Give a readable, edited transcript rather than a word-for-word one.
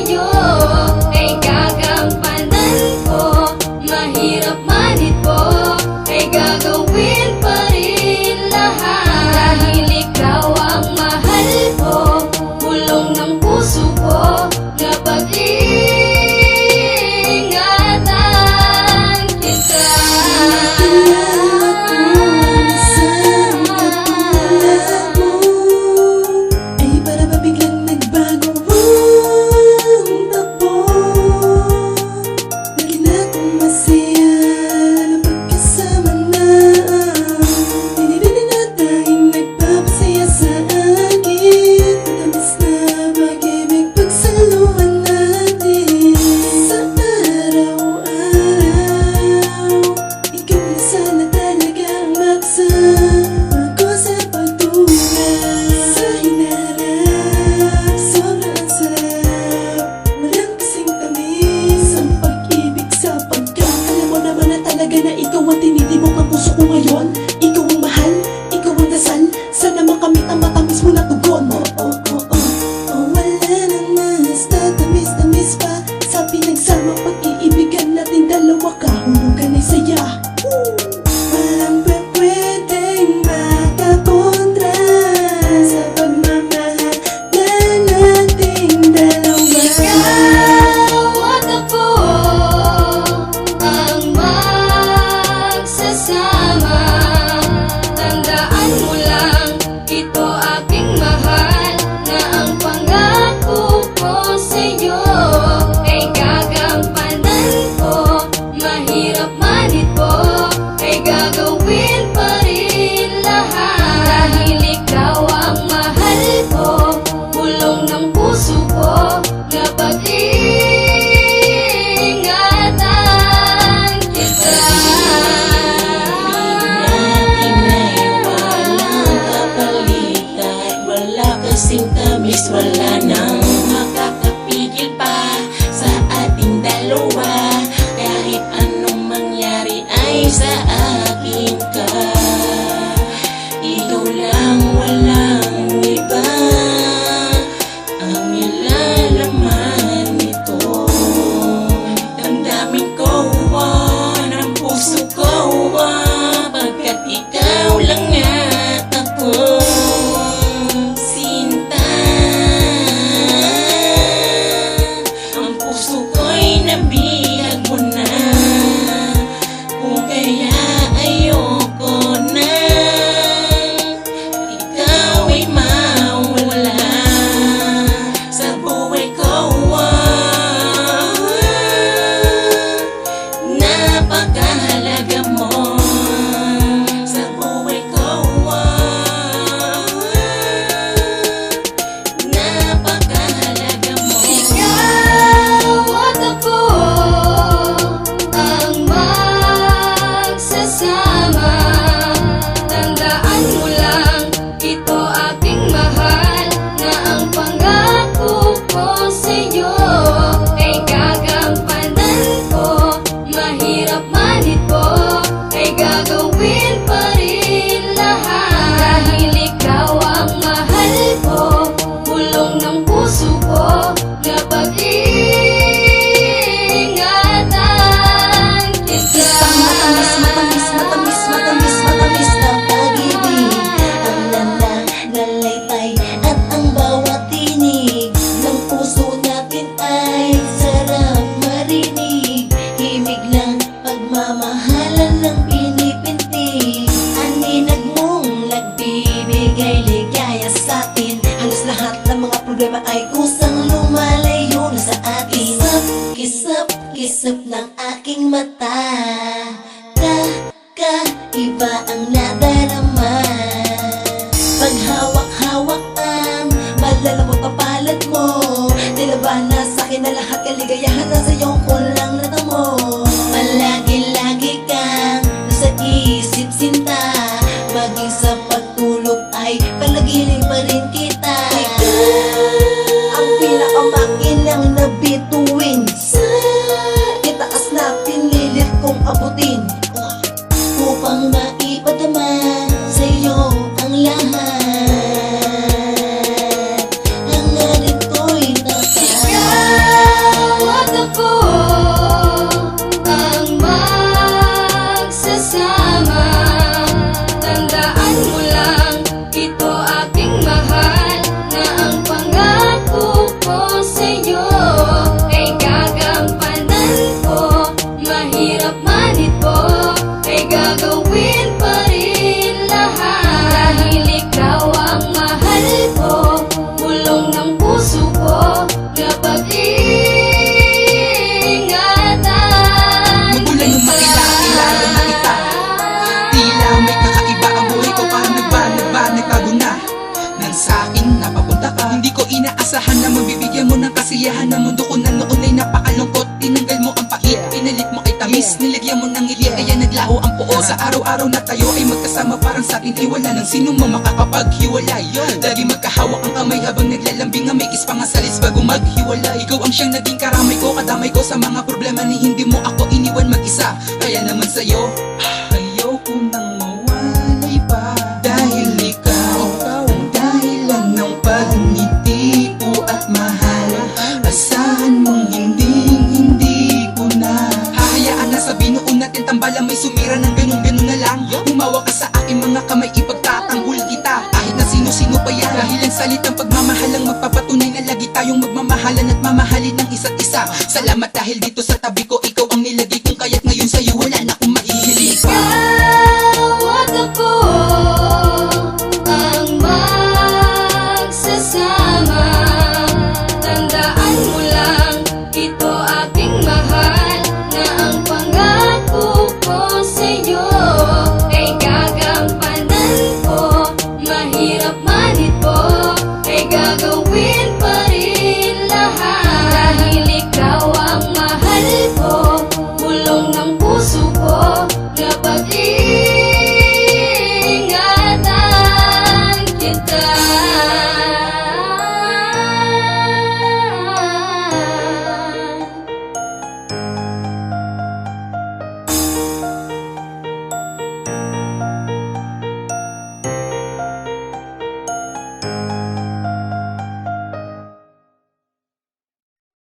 sa'yo ay gagampanan ko. Mahirap man ito ay gagawin pa rin lahat. Dahil ikaw ang mahal ko, bulong ng puso ko na pag-ingatan kita. Na ikaw ang tinitibok ng puso ko ngayon. Ikaw ang mahal, ikaw ang dasal. Sana makamit ang matamis mo na tugon. Wala na mas tatamis-tamis pa sa pinagsama pag-iibigan natin dalawa. Kahulugan ay saya. Walang pwedeng makakontra sa pagmamahal na nating dalawa. Ikaw at ako ang magsasama. Tandaan mo lang, ito aking mahal, na ang pangako ko sa'yo ay gagampanan ko. Mahirap man ito ay gagawin pa rin lahat. Dahil ikaw ang mahal ko, bulong ng puso ko na pag-ingatan kita. Wala kasing tamis, wala nang makakapigil pa sa ating dalawa. Kahit anong mangyari ay sa akin ka. Ikaw lang, walang iba ang nilalaman nito. Damdamin ko ng puso ko, pagkat ikaw lang at ako. Ang puso ko'y nabihag mo na, kung kaya ayoko na ikaw ay mawala sa buhay ko. Napakahalaga mo sa buhay ko. Napakahalaga mo. Ikaw at ako ang magsasama. Tandaan mo lang, ito aking mahal, na ang pangako ko sa'yo ay gagampanan ko. Mahirap man ito ay gagawin pa rin lahat. Dahil ikaw ang mahal ko, bulong ng puso ko na pag-ingatan kita. Isang matamis na pag-ibig. Ang nalaytay at ang bawat tinig ng puso natin ay sarap marinig. Himig lang, pagmamahalan ng pinipintig. Aninag mong nagbibigay ligaya sa'tin. Halos lahat ng mga problema ay kusang lumalayo na sa atin. Kisap ng aking mata, iba ang nadarama. Paghawak-hawakan, malalamot ang palad mo. Tila ba nasa'kin na lahat kaligayahan na sa'yong kulang natamo. Palagi-lagi kang nasa isip sinta, maging sa pagtulog ay palagiling pa rin kita. Ang pinakamakinang nabituin sa itaas na pinilit kong abutin, upang maipadama sa'yo ang lahat. Ang narito'y tapat. sa'yo ay gagampanan ko. Mahirap man ito ay gagawin pa rin lahat. Dahil ikaw ang mahal ko, bulong ng puso ko na pag-iingatan. Mula nung makilala na kita, tila may kakaiba ang buhay ko. Parang nagbago na nang sa'kin napapunta ka. Hindi ko inaasahan na mabibigyan mo ng kasiyahan na mundo ko na noon ay napakalungkot. Tinanggal mo ang pait, pinalit mo kay tamis, nilagyan mo ng ngiti, kaya naglaho ang puo. Sa araw-araw na tayo ay magkasama, parang sa'kin ay wala nang sino mo makakapaghiwalay. Lagi magkahawak ang kamay habang naglalambing, may kiss pa nga sa lips bago maghiwalay. Ikaw ang siyang naging karamay ko, kadamay ko sa mga problema ni hindi mo ako iniwan mag-isa. Kaya naman sa'yo, ayoko nang mawalay pa. Dahil ikaw ang dahilan ng pagngiti ko at mahal. Asahan mong hindi ko na hahayaan na sa binuon natin tambalan. May sumira ng ganun na lang. Humawa ka sa aking mga kamay, ipagtatanggol kita kahit na sino-sino pa yan. Dahil ang salitang pagmamahal ang magpapatunay na lagi tayong magmamahalan at mamahalin ng isa't isa. Salamat dahil dito sa tabi ko, ikaw ang nilagay